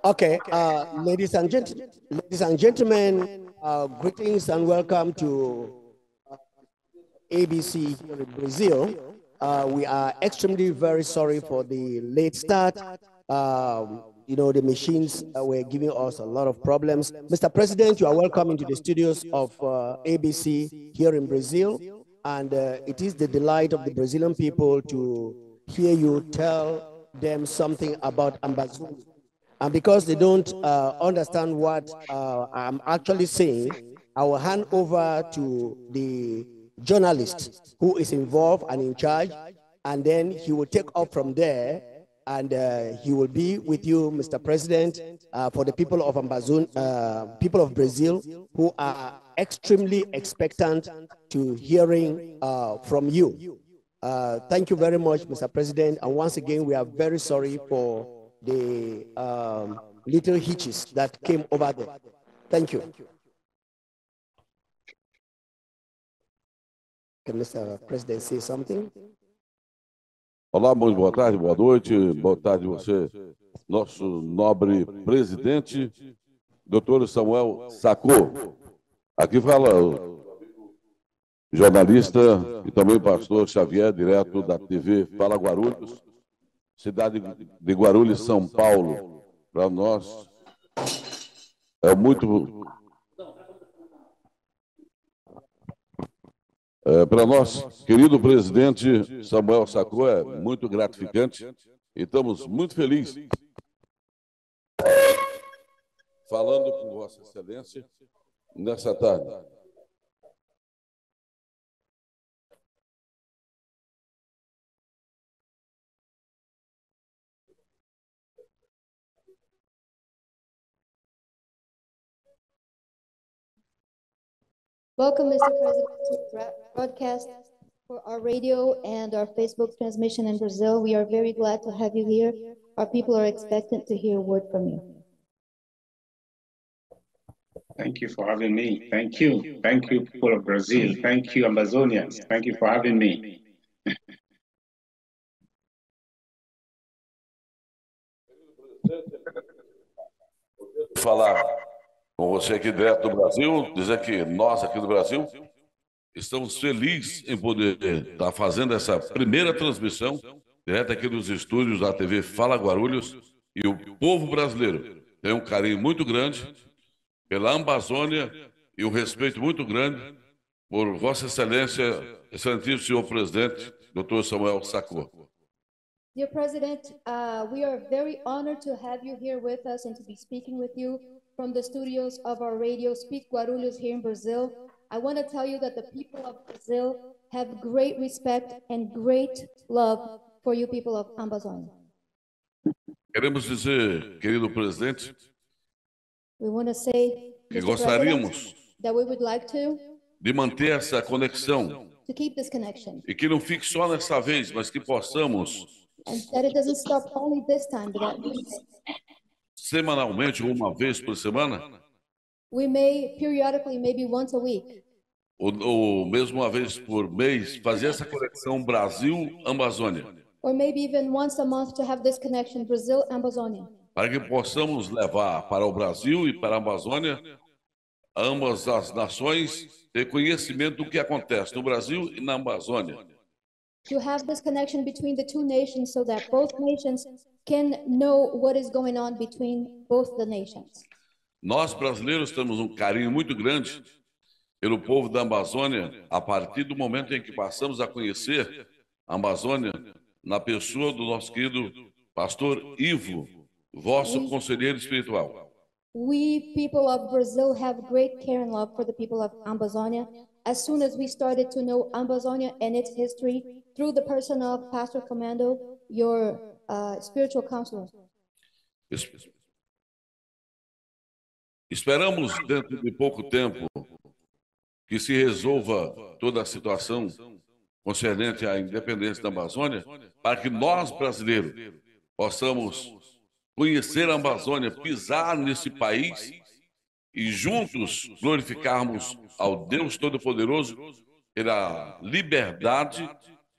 Okay, ladies and gentlemen, greetings and welcome to ABC here in Brazil. We are extremely very sorry for the late start. You know, the machines were giving us a lot of problems. Mr. President, you are welcome into the studios of ABC here in Brazil. And it is the delight of the Brazilian people to hear you tell them something about Ambazonia. And because they don't understand what I'm actually saying, I will hand over to the journalist who is involved and in charge, and then he will take up from there, and he will be with you, Mr. President, for the people of people of Brazil who are extremely expectant to hearing from you. Thank you very much, Mr. President, and once again, we are very sorry for the little hitches that came over there. Thank you. Can Mr. President say something? Olá, muito boa tarde, boa tarde você, nosso nobre presidente, Dr. Samuel Sako. Aqui fala o jornalista e também pastor Xavier, direto da TV Fala Guarulhos, cidade de Guarulhos, São Paulo. Para nós é muito... para nós, querido presidente Samuel Sako, é muito gratificante e estamos muito felizes falando com Vossa Excelência nessa tarde. Welcome, Mr. President, to broadcast for our radio and our Facebook transmission in Brazil. We are very glad to have you here. Our people are expectant to hear a word from you. Thank you for having me. Thank you. Thank you, people of Brazil. Thank you, Amazonians. Thank you for having me. Falar com você aqui direto do Brasil, dizer que nós aqui do Brasil estamos felizes em poder estar fazendo essa primeira transmissão direto aqui dos estúdios da TV Fala Guarulhos, e o povo brasileiro tem um carinho muito grande pela Amazônia e um respeito muito grande por Vossa Excelência, excelentíssimo senhor presidente, Dr. Samuel Sako. Dear President, we are very honored to have you here with us and to be speaking with you from the studios of our radio Speak Guarulhos here in Brazil. I want to tell you that the people of Brazil have great respect and great love for you people of Amazônia. Queremos dizer, querido presidente, we want to say, que gostaríamos that we would like de manter essa conexão to keep this connection. E que não fique só nessa vez, mas que possamos And that it doesn't stop only this time, but that semanalmente, uma vez por semana, we may periodically, maybe once a week, ou mesmo uma vez por mês, fazer essa conexão Brasil-Amazônia. Or maybe even once a month to have this connection, Brazil-Amazonia. Para que possamos levar para o Brasil e para a Amazônia, ambas as nações, ter conhecimento do que acontece no Brasil e na Amazônia. To have this connection between the two nations so that both nations can know what is going on between both the nations. Nós, brasileiros, temos um carinho muito grande pelo povo da Amazônia a partir do momento em que passamos a conhecer a Amazônia na pessoa do nosso querido pastor Ivo, vosso conselheiro espiritual. We people of Brazil have great care and love for the people of Amazonia. As soon as we started to know Amazonia and its history through the person of Pastor Commando, your spiritual counselor. Esperamos, dentro de pouco tempo, que se resolva toda a situação concernente à independência da Amazônia, para que nós, brasileiros, possamos conhecer a Amazônia, pisar nesse país e juntos glorificarmos ao Deus Todo-Poderoso pela liberdade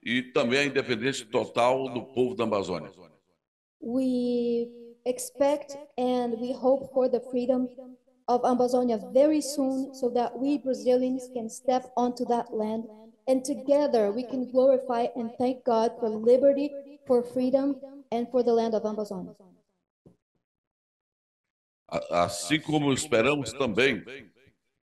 e também a independência total do povo da Amazônia. We expect and we hope for the freedom of Amazonia very soon so that we Brazilians can step onto that land and together we can glorify and thank God for liberty, for freedom, and for the land of Amazonia. Assim como esperamos também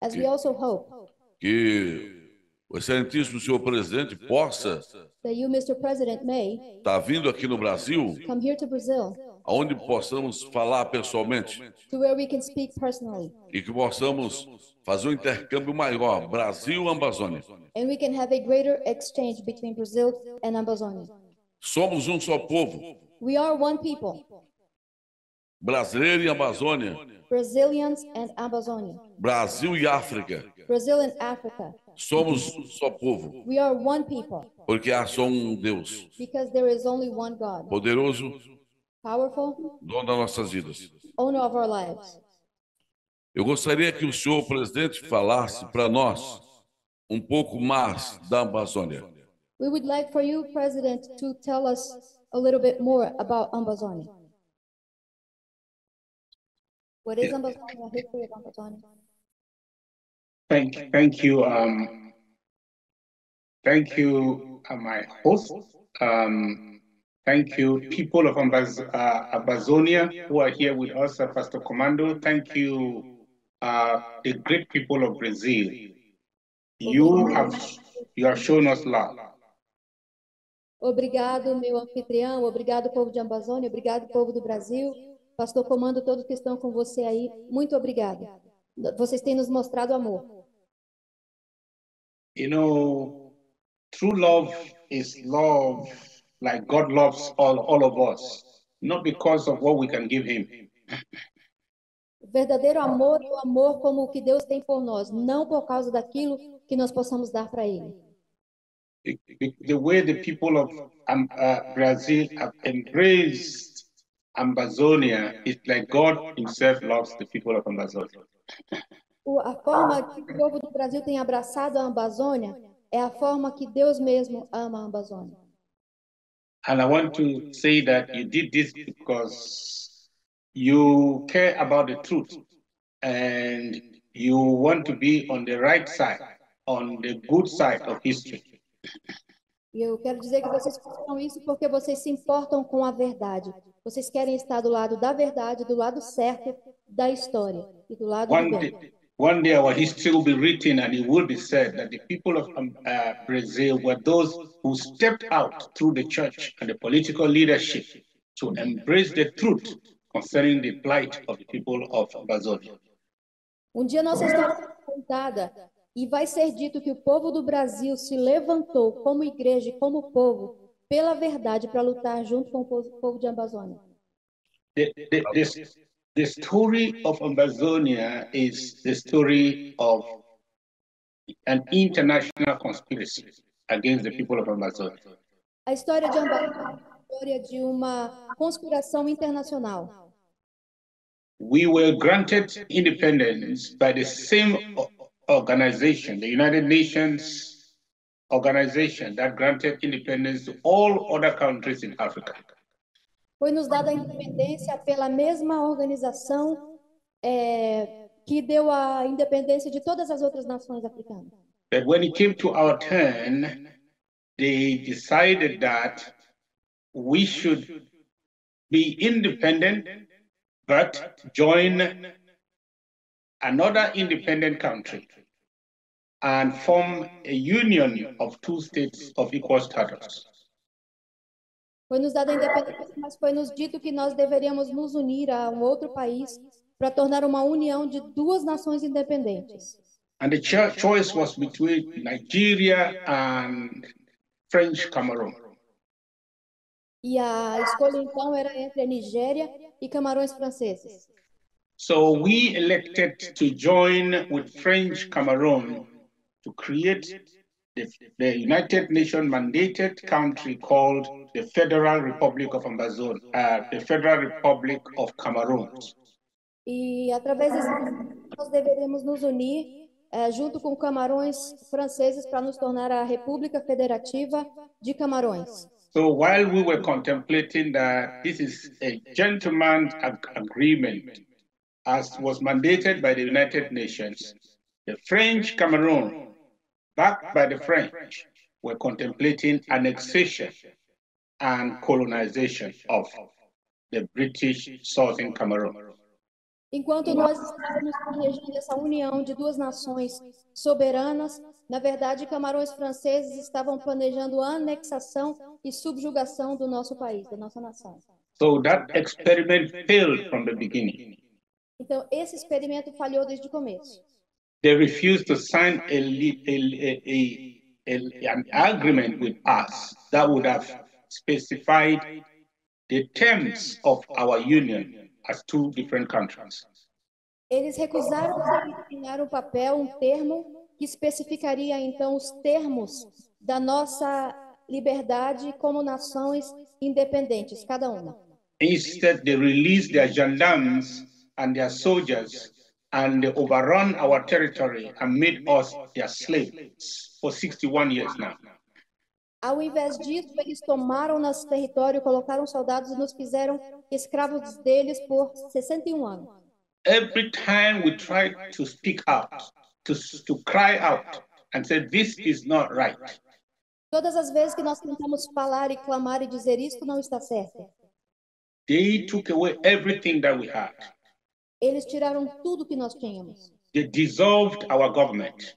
As we also hope que o excelentíssimo senhor presidente possa that you, Mr. President, may estar vindo aqui no Brasil, come here to Brazil onde possamos falar pessoalmente to where we can speak personally e que possamos fazer um intercâmbio maior, Brasil-Amazônia. and we can have a greater exchange between Brazil and Amazonia. Somos um só povo, We are one people, brasileiro e Amazônia, Brazilians and Amazonia, Brasil e África. Brazil and Africa. Somos um só povo, We are one people porque há só um Deus, because there is only one God, poderoso, powerful, dono das nossas vidas. owner of our lives. Eu gostaria que o senhor presidente falasse para nós um pouco mais da Amazônia. We would like for you, President, to tell us a little bit more about Amazonia. What is Amazonia? A history of Amazonia. Thank you, my host. Thank you, people of Amazonia who are here with us, Pastor Commando. Thank you, the great people of Brazil. You have shown us love. Obrigado, meu anfitrião. Obrigado, povo de Amazônia. Obrigado, povo do Brasil. Pastor Comando, todos que estão com você aí. Muito obrigado. Vocês têm nos mostrado amor. You know, true love is love like God loves all of us, not because of what we can give him. O verdadeiro amor é o amor como o que Deus tem por nós, não por causa daquilo que nós possamos dar para ele. The way the people of Brazil have embraced Amazonia is like God himself loves the people of Amazonia. A forma que o povo do Brasil tem abraçado a Amazônia é a forma que Deus mesmo ama a Amazônia. And I want to say that you did this because you care about the truth and you want to be on the right side, on the good side of history. E eu quero dizer que vocês fizeram isso porque vocês se importam com a verdade. Vocês querem estar do lado da verdade, do lado certo da história e do lado do bem. One day our history will be written and it will be said that the people of Brazil were those who stepped out through the church and the political leadership to embrace the truth concerning the plight of the people of Amazonia. Dia nossa história será contada e vai ser dito que o povo do Brasil se levantou como igreja e como povo pela verdade para lutar junto com o povo de Amazônia. The story of Amazonia is the story of an international conspiracy against the people of Amazonia. A história de Amazônia é a história de uma conspiração internacional. We were granted independence by the same organization, the United Nations organization that granted independence to all other countries in Africa. Foi nos dada a independência pela mesma organização que deu a independência de todas as outras nações africanas. But when it came to our turn, they decided that we should be independent, but join another independent country and form a union of two states of equal status. Foi nos dada a independência, mas foi nos dito que nós deveríamos nos unir a um outro país para tornar uma união de duas nações independentes. And the choice was between Nigeria and French Cameroon. E a escolha então era entre a Nigéria e Camarões franceses. So we elected to join with French Cameroon to create the United Nations mandated country called the Federal Republic of Amazonia, the Federal Republic of Cameroon. E através desse nós deveríamos nos unir junto com Camarões franceses para nos tornar a República Federativa de Camarões. So while we were contemplating that this is a gentleman's agreement, as was mandated by the United Nations, the French Cameroon, backed by the French, were contemplating annexation and colonization of the British Southern Cameroon. Enquanto nós estávamos planejando essa união de duas nações soberanas, na verdade, Camarões franceses estavam planejando a anexação e subjugação do nosso país, da nossa nação. So that experiment failed from the beginning. Então, esse experimento falhou desde o começo. They refused to sign an agreement with us that would have specified the terms of our union as two different countries. Eles recusaram assinar um papel, um termo que especificaria então os termos da nossa liberdade como nações independentes, cada uma. Instead, they released their gendarmes and their soldiers, and they overrun our territory and made us their slaves for 61 years now. Ao invés disso, eles tomaram nosso território, colocaram soldados e nos fizeram escravos deles por 61 anos. Every time we try to speak out, to cry out and say, this is not right, Todas as vezes que nós tentamos falar e clamar e dizer isto não está certo, they took away everything that we had. eles tiraram tudo que nós tínhamos. They dissolved our government,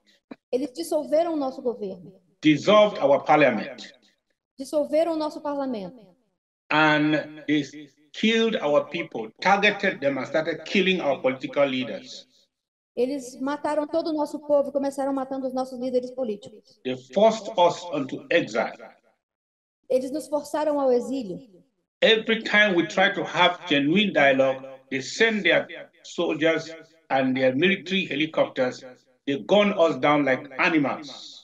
Eles dissolveram o nosso governo, dissolved our parliament, dissolveram o nosso parlamento. and they killed our people, targeted them, and started killing our political leaders. Eles mataram todo o nosso povo e começaram matando os nossos líderes políticos. They forced us into exile. Eles nos forçaram ao exílio. Every time we try to have genuine dialogue, they send their soldiers and their military helicopters. They gun us down like animals.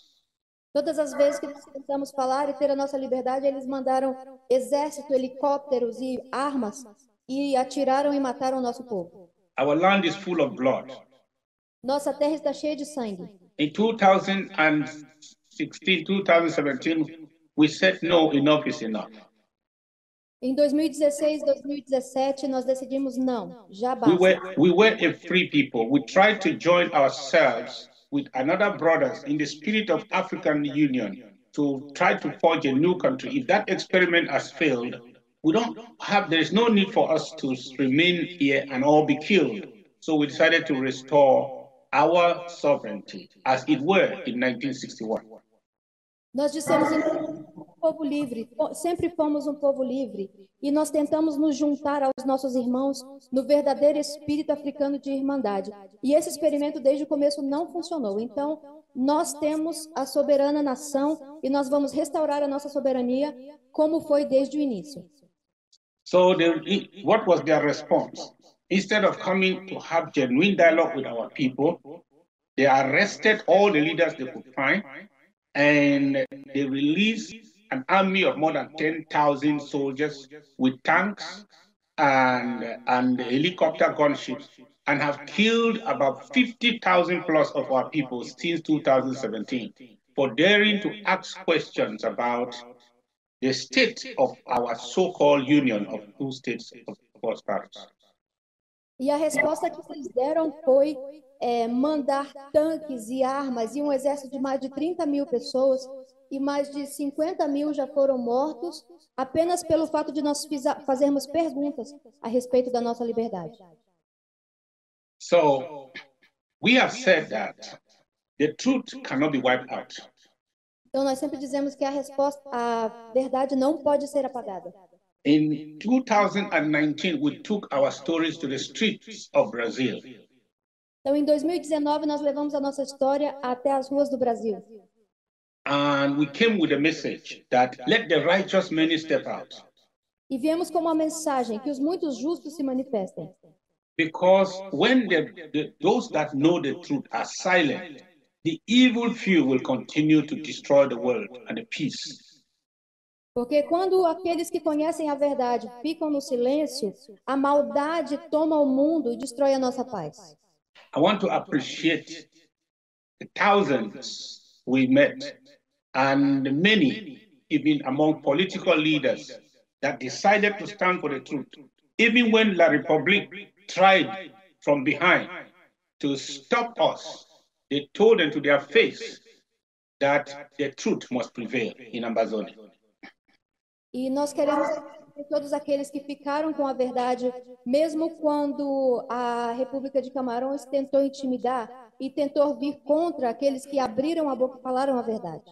Todas as vezes que nós tentamos falar e ter a nossa liberdade, eles mandaram exército, helicópteros e armas e atiraram e mataram o nosso povo. Our land is full of blood. Nossa terra está cheia de sangue. In 2016, 2017, we said no, enough is enough. Em 2016, 2017, nós decidimos não, já basta. We were a free people. We tried to join ourselves with another brothers in the spirit of African Union to try to forge a new country. If that experiment has failed, there is no need for us to remain here and all be killed. So we decided to restore our sovereignty as it were in 1961. Nós dissemos então, povo livre, sempre fomos um povo livre, e nós tentamos nos juntar aos nossos irmãos no verdadeiro espírito africano de irmandade. E esse experimento desde o começo não funcionou. Então, nós temos a soberana nação e nós vamos restaurar a nossa soberania como foi desde o início. So what was their response? Instead of coming to have genuine dialogue with our people, they arrested all the leaders they could find, and they released an army of more than 10,000 soldiers with tanks and helicopter gunships, and have killed about 50,000 plus of our people since 2017 for daring to ask questions about the state of our so-called union of two states of prosperity. E a resposta que eles deram foi mandar tanques e armas e um exército de mais de 30 mil pessoas, e mais de 50 mil já foram mortos apenas pelo fato de nós fazermos perguntas a respeito da nossa liberdade. So, we have said that the truth cannot be wiped out. Então nós sempre dizemos que a verdade não pode ser apagada. In 2019, we took our stories to the streets of Brazil. Então, em 2019, nós levamos a nossa história até as ruas do Brasil. And we came with a message that let the righteous many step out. E viemos com uma mensagem que os muitos justos se manifestem. Because when those that know the truth are silent, the evil few will continue to destroy the world and the peace. Porque quando aqueles que conhecem a verdade ficam no silêncio, a maldade toma o mundo e destrói a nossa paz. I want to appreciate the thousands we met and many even among political leaders that decided to stand for the truth. Even when La République tried from behind to stop us, they told them to their face that the truth must prevail in Ambazonia. E nós queremos agradecer todos aqueles que ficaram com a verdade, mesmo quando a República de Camarões tentou intimidar e tentou vir contra aqueles que abriram a boca e falaram a verdade.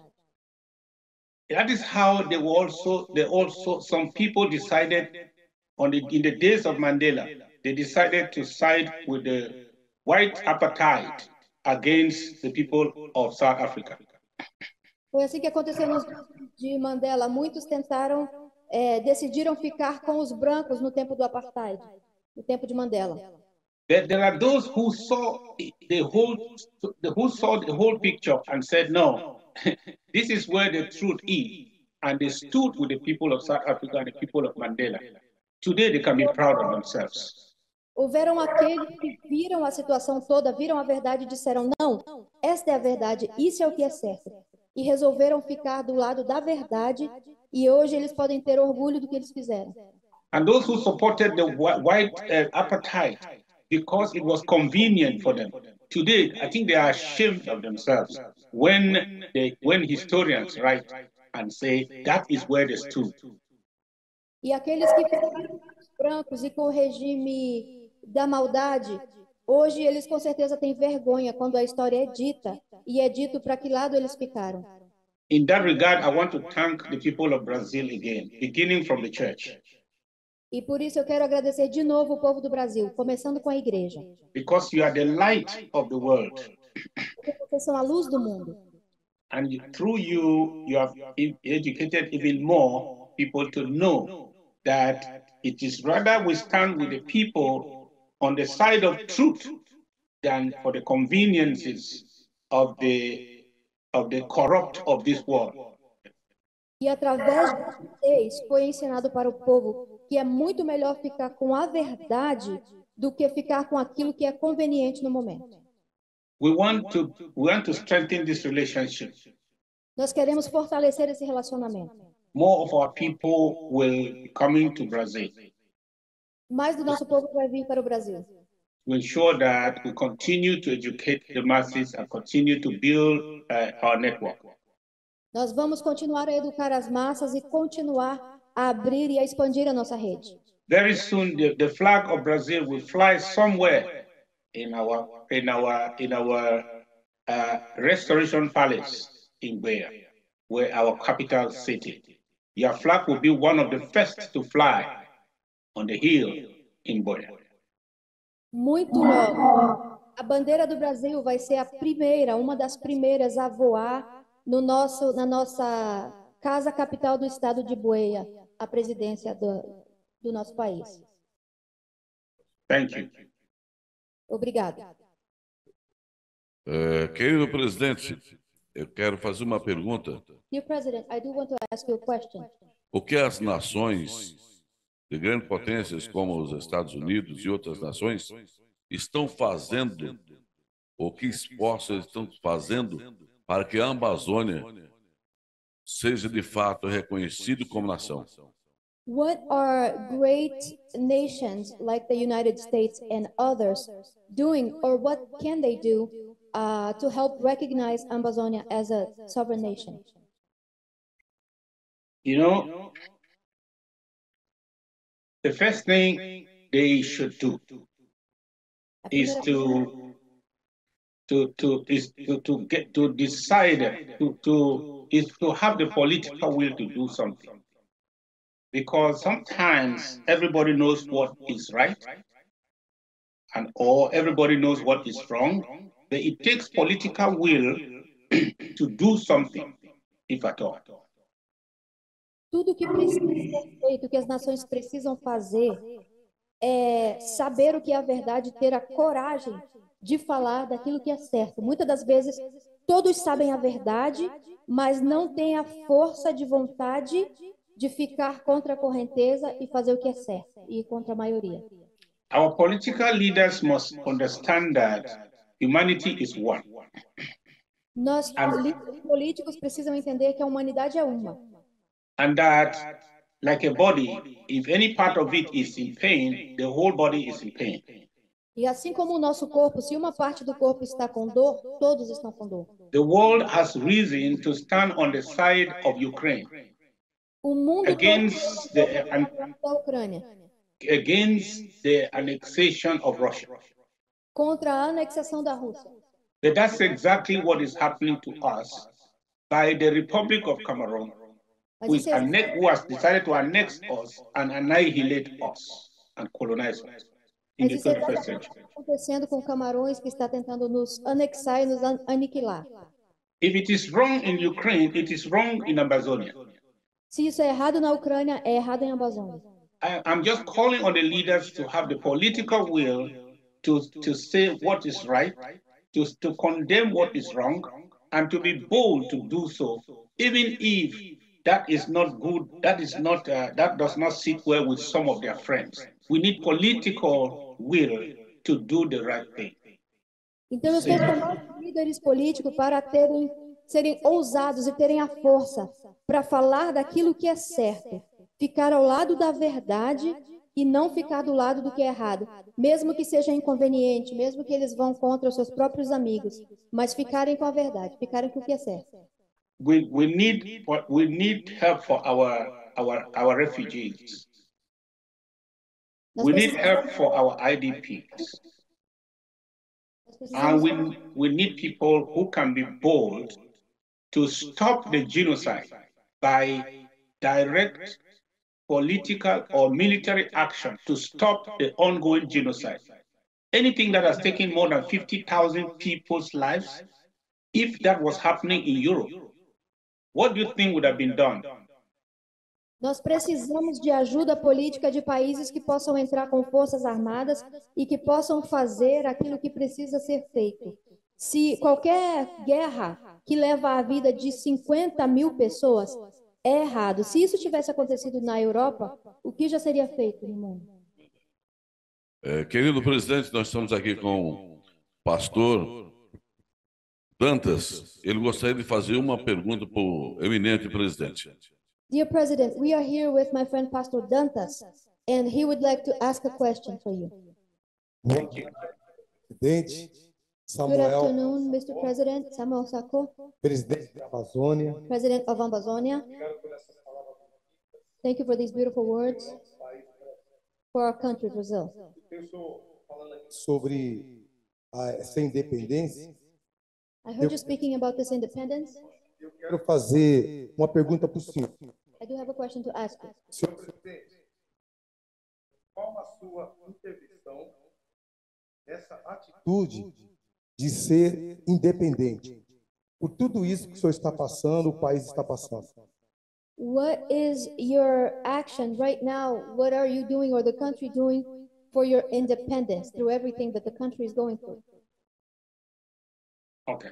That is how some people decided in the days of Mandela, they decided to side with the white apartheid against the people of South Africa. Foi assim que aconteceu nos dias de Mandela. Muitos decidiram ficar com os brancos no tempo do apartheid, no tempo de Mandela. There are those who saw the whole picture and said, no, this is where the truth is, and they stood with the people of South Africa and the people of Mandela. Today they can be proud of themselves. Houveram aqueles que viram a situação toda, viram a verdade e disseram, não, esta é a verdade, isso é o que é certo. E resolveram ficar do lado da verdade, e hoje eles podem ter orgulho do que eles fizeram. And those who supported the white apartheid because it was convenient for them. Today, I think they are ashamed of themselves when historians write and say that is where they stood. E aqueles que ficaram com os brancos e com o regime da maldade, hoje eles com certeza têm vergonha quando a história é dita, e é dito para que lado eles ficaram. In that regard, I want to thank the people of Brazil again, beginning from the church. E por isso eu quero agradecer de novo o povo do Brasil, começando com a igreja. Because you are the light of the world. Porque vocês são a luz do mundo. And through you have educated even more people to know that it is rather we stand with the people on the side of truth than for the conveniences of the corrupt of this world. E através de vocês foi ensinado para o povo que é muito melhor ficar com a verdade do que ficar com aquilo que é conveniente no momento. We want to strengthen this relationship. Nós queremos fortalecer esse relacionamento. More of our people will be coming to Brazil. Mais do nosso povo vai vir para o Brasil. To ensure that we continue to educate the masses and continue to build our network. Nós vamos continuar a educar as massas e continuar a abrir e a expandir a nossa rede. Very soon, the flag of Brazil will fly somewhere in our Restoration Palace in Beira, where our capital city. Your flag will be one of the first to fly on the hill in Beira. Muito logo, a bandeira do Brasil vai ser a primeira, uma das primeiras a voar na nossa casa capital do estado de Bueia, a presidência do nosso país. Thank you. Obrigada. Querido presidente, eu quero fazer uma pergunta. Dear President, I do want to ask you a question. O que as nações de grandes potências como os Estados Unidos e outras nações estão fazendo, ou que esforços estão fazendo para que a Amazônia seja de fato reconhecida como nação? What are great nations like the United States and others doing, or what can they do to help recognize Amazonia as a sovereign nation? You know, the first thing they should do is to have the political will to do something. Because sometimes everybody knows what is right, or everybody knows what is wrong, but it takes political will to do something, if at all. Tudo que precisa ser feito, que as nações precisam fazer, é saber o que é a verdade, ter a coragem de falar daquilo que é certo. Muitas das vezes, todos sabem a verdade, mas não têm a força de vontade de ficar contra a correnteza e fazer o que é certo, e contra a maioria. Our political leaders must understand that humanity is one. Nós, líderes políticos, precisam entender que a humanidade é uma. And that, like a body, if any part of it is in pain, the whole body is in pain. E assim como o nosso corpo, se uma parte do corpo está com dor, todos estão com dor. The world has reason to stand on the side of Ukraine O mundo against da Ucrânia against the annexation of Russia. contra a anexação da Rússia. But that's exactly what is happening to us by the Republic of Cameroon, who has decided to annex us and annihilate us and colonize us in the 21st century. Acontecendo com Camarões, que está tentando nos anexar e nos aniquilar. If it is wrong in Ukraine, it is wrong in Amazonia. Se isso é errado na Ucrânia, é errado em Amazônia. I'm just calling on the leaders to have the political will to say what is right, to condemn what is wrong, and to be bold to do so, even if that is not good, that does not sit well with some of their friends. We need political will to do the right thing. Então, eu estou chamando líderes políticos para serem ousados e terem a força para falar daquilo que é certo, ficar ao lado da verdade e não ficar do lado do que é errado, mesmo que seja inconveniente, mesmo que eles vão contra os seus próprios amigos, mas ficarem com a verdade, ficarem com o que é certo. We need help for our refugees. We need help for our IDPs. And we need people who can be bold to stop the genocide by direct political or military action to stop the ongoing genocide. Anything that has taken more than 50,000 people's lives, if that was happening in Europe, what do you think would have been done? Nós precisamos de ajuda política de países que possam entrar com forças armadas e que possam fazer aquilo que precisa ser feito. Se qualquer guerra que leva a vida de 50 mil pessoas é errado. Se isso tivesse acontecido na Europa, o que já seria feito no mundo? Querido presidente, nós estamos aqui com o pastor Dantas. Ele gostaria de fazer uma pergunta para o eminente presidente. Dear President, we are here with my friend Pastor Dantas, and he would like to ask a question for you. Thank you. Presidente Good Samuel, afternoon, Mr. President. Samuel Sako, presidente da Amazônia. President of Amazonia. Thank you for these beautiful words for our country, Brazil. Sobre essa independência, I heard you speaking about this independence. eu quero fazer uma pergunta para o senhor. I do have a question to ask you. Senhor presidente, qual a sua intervenção nessa atitude de ser independente? Por tudo isso que o senhor está passando, o país está passando. What is your action right now? What are you doing or the country doing for your independence through everything that the country is going through? Okay.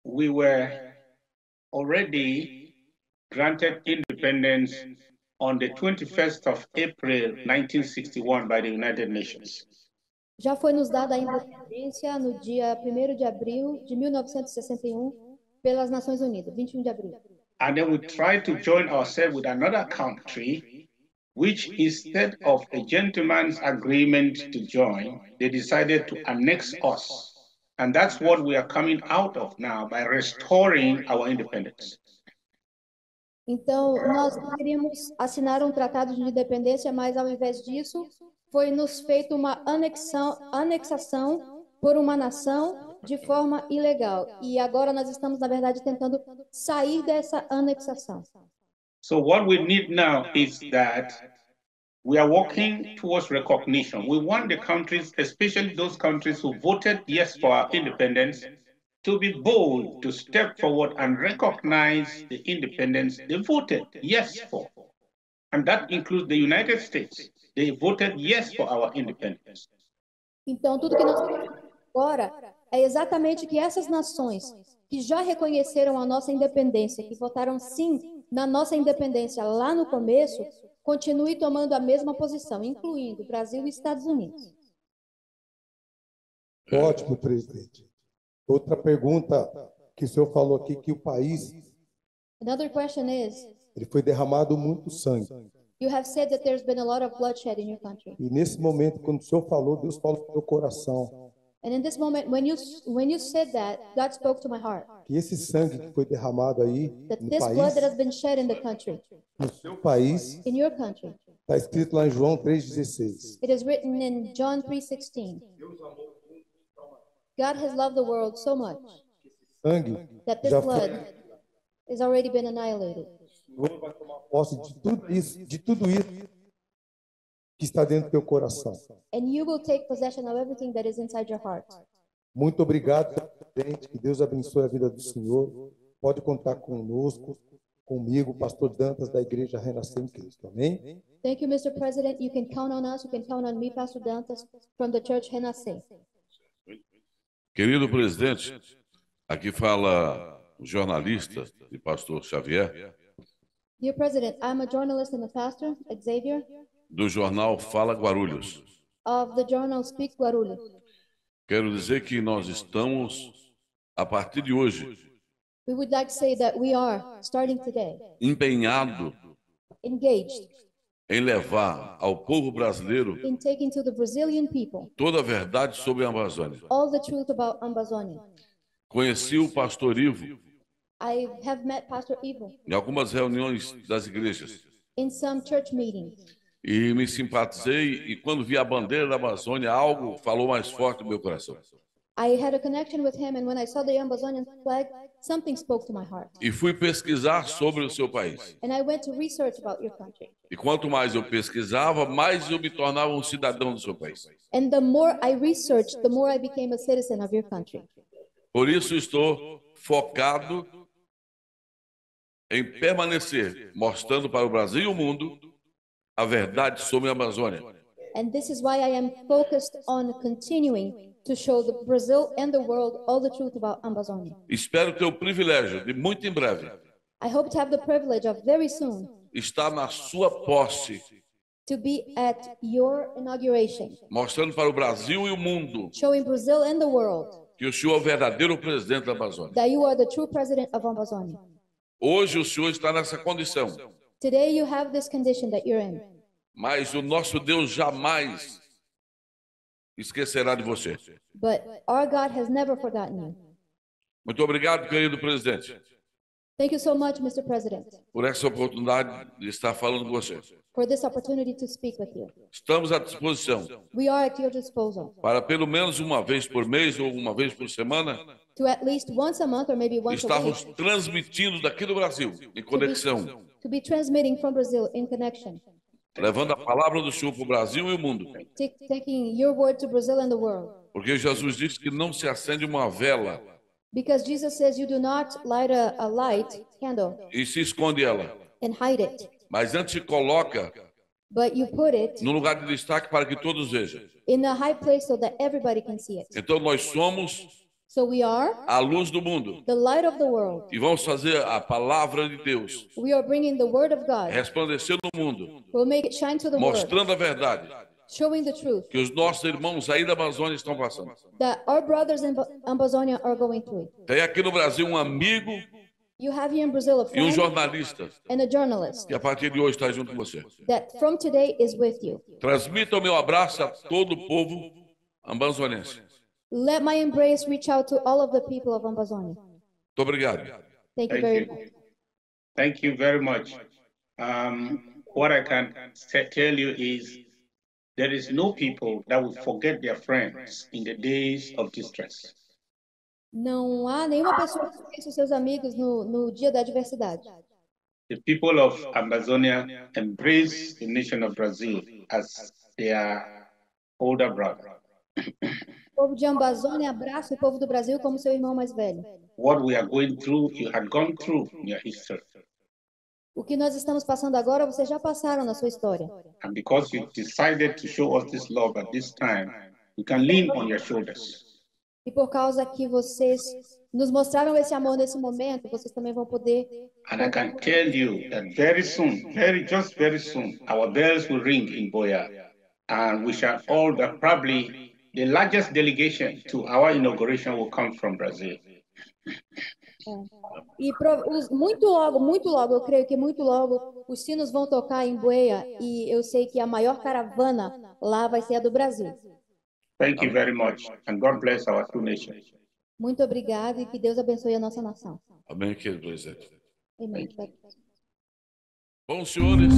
We were already granted independence on the 21st of April, 1961 by the United Nations. Já foi nos dada a independência no dia 1º de abril de 1961 pelas Nações Unidas, 21 de abril. And then we tried to join ourselves with another country, which instead of a gentleman's agreement to join, they decided to annex us. And that's what we are coming out of now by restoring our independence. Então, nós queríamos assinar um tratado de independência, mas ao invés disso, foi nos feita uma anexação por uma nação de forma ilegal. E agora nós estamos, na verdade, tentando sair dessa anexação. So what we need now is that we are working towards recognition. We want the countries, especially those countries who voted yes for our independence, to be bold, to step forward and recognize the independence they voted yes for. And that includes the United States. They voted yes for our independence. Então, tudo que nós temos agora é exatamente que essas nações que já reconheceram a nossa independência, que votaram sim na nossa independência lá no começo, continue tomando a mesma posição, incluindo Brasil e Estados Unidos. Ótimo, presidente. Outra pergunta que o senhor falou aqui, que o país Another question is, Ele foi derramado muito sangue. you have said that there's been a lot of bloodshed in your country. E nesse momento, quando o Senhor falou, Deus falou no meu coração And in this moment, when you said that, God spoke to my heart que esse sangue que foi derramado aí that no this país, blood that has been shed in the country, no seu país, in your country, está escrito lá em João 3,16. it is written in John 3:16. God has loved the world so much Sangue that this já blood foi. has already been annihilated. O Senhor vai tomar posse de tudo isso que está dentro do teu coração. And you will take possession of everything that is inside your heart. Muito obrigado, presidente. Que Deus abençoe a vida do senhor. Pode contar conosco, comigo, pastor Dantas, da Igreja Renascer em Cristo. Amém? Thank you, Mr. President. You can count on us. You can count on me, Pastor Dantas, from the church Renascer. Querido presidente, aqui fala o jornalista e pastor Xavier, Dear President, I'm a journalist and a pastor, Xavier, do jornal Fala Guarulhos. of the journal Speak Guarulhos. Quero dizer que nós estamos, a partir de hoje, We would like to say that we are, starting today, empenhados engaged em levar ao povo brasileiro in taking to the Brazilian people toda a verdade sobre a Amazônia. all the truth about Amazonia. Conheci o pastor Ivo I have met Pastor Ivo em algumas reuniões das igrejas in some church meetings, e me simpatizei, e quando vi a bandeira da Amazônia, algo falou mais forte no meu coração. I had a connection with him, and when I saw the Amazonian flag, something spoke to my heart. E fui pesquisar sobre o seu país. And I went to research about your country. E quanto mais eu pesquisava, mais eu me tornava um cidadão do seu país. And the more I researched, the more I became a citizen of your country. Por isso estou focado em permanecer, mostrando para o Brasil e o mundo a verdade sobre a Amazônia. And this is why I am focused on continuing to show the Brazil and the world all the truth about Amazonia. Espero ter o privilégio de, muito em breve, I hope to have the privilege of very soon estar na sua posse, to be at your inauguration, mostrando para o Brasil e o mundo showing Brazil and the world que o senhor é o verdadeiro presidente da Amazônia. that you are the true president of Amazonia. Hoje o senhor está nessa condição, Today you have this condition that you're in, mas o nosso Deus jamais esquecerá de você. but our God has never forgotten you. Muito obrigado, querido presidente, Thank you so much, Mr. President, por essa oportunidade de estar falando com você. for this opportunity to speak with you. Estamos à disposição We are at your disposal para pelo menos uma vez por mês ou uma vez por semana to at least once a month or maybe once a estarmos week transmitindo daqui do Brasil, em conexão, to be transmitting from Brazil in connection, levando a palavra do Senhor para o Brasil e o mundo. taking your word to Brazil and the world. Porque Jesus disse que não se acende uma vela Because Jesus says you do not light a light candle e se esconde ela, and hide it, mas antes se coloca but you put it no lugar de destaque para que todos vejam. in a high place so that everybody can see it. Então nós somos So we are a luz do mundo the light of the world. e vamos fazer a palavra de Deus We are bringing the word of God. resplandecer no mundo, We'll make it shine to the world, mostrando a verdade showing the truth que os nossos irmãos aí da Amazônia estão passando. that our brothers in Amazonia are going through. Tem aqui no Brasil um amigo You have here in Brazil a e um friend jornalista and a journalist que a partir de hoje está junto com você. that from today is with you. Transmita o meu abraço a todo o povo amazonense. Let my embrace reach out to all of the people of Amazonia. Muito obrigado. Thank you Thank very you. much. Thank you very much. What I can tell you is there is no people that will forget their friends in the days of distress. Não há nenhuma pessoa que esqueça os seus amigos no dia da adversidade. The people of Amazonia embrace the nation of Brazil as their older brother. O povo de Amazônia abraça o povo do Brasil como seu irmão mais velho. What we are going through, you had gone through in your history. O que nós estamos passando agora, vocês já passaram na sua história. And because you decided to show us this love at this time, we can lean on your shoulders. E por causa que vocês nos mostraram esse amor nesse momento, vocês também vão poder. And I can tell you that very soon, just very soon, our bells will ring in Boya. And we shall all, probably the largest delegation to our inauguration will come from Brazil. E muito logo, eu creio que muito logo, os sinos vão tocar em Buea e eu sei que a maior caravana lá vai ser a do Brasil. Thank you very much, and God bless our two nations. Muito obrigado e que Deus abençoe a nossa nação. Amém, querido presidente. Amém. Bom, senhores.